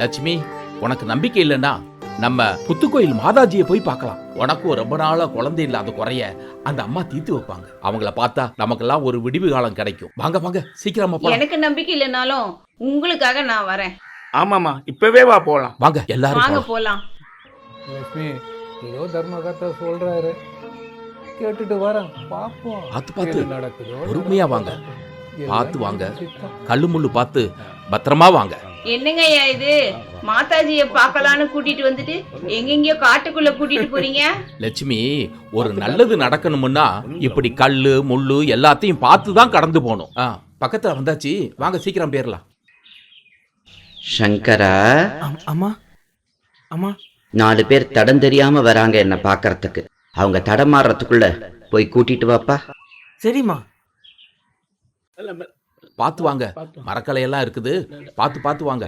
லட்சுமி, உனக்கு நம்பிக்கை இல்லைன்னா நம்ம புத்துக்கோயில் மாதாஜியை போய் பார்க்கலாம். உனக்கும் ரொம்ப நாளா குழந்தை இல்லாத குறைய அந்த அம்மா தீர்த்து வைப்பாங்க. அவங்கள பார்த்தா நமக்கெல்லாம் ஒரு விடிவு காலம் கிடைக்கும். வாங்க வாங்க, சீக்கிரமா போலாம். எனக்கு நம்பிக்கை இல்லைனாலும் உங்களுக்காக நான் வரேன். ஆமாமா, இப்பவே வா போலாம். வாங்க எல்லாரும் வாங்க போலாம். போலாம். லட்சுமி ஏதோ தர்மகர்த்தா சொல்றாரு, கேட்டுட்டு வரேன், பாப்போம். பார்த்து என்ன நடக்குதோ பொறுமையா வாங்க. எல்லாம் பார்த்து வாங்க. சித்தம். கல்லு முள்ளு பார்த்து பத்திரமா வாங்க. என்னங்கய்யா இது, மாதாஜிய பார்க்கலான்னு கூட்டிட்டு வந்துட்டு எங்கெங்கயோ காட்டுக்குள்ள கூட்டிட்டு போறீங்க? லட்சுமி, ஒரு நல்லது நடக்கணும்னா இப்படி கல்லு முள்ளு எல்லாத்தையும் பார்த்து தான் கடந்து போகணும். பக்கத்துல வந்தாச்சு, வாங்க சீக்கிரம் போயிடலாம். சங்கரா, அம்மா அம்மா, 4 பேர் தடம் தெரியாம வராங்க என்ன பாக்கறதுக்கு. அவங்க தடம் மாறுறதுக்குள்ள போய் கூட்டிட்டு வாப்பா. சரிம்மா. பார்த்து வாங்க, மரக்கலையெல்லாம் இருக்குது, பார்த்து பார்த்து வாங்க.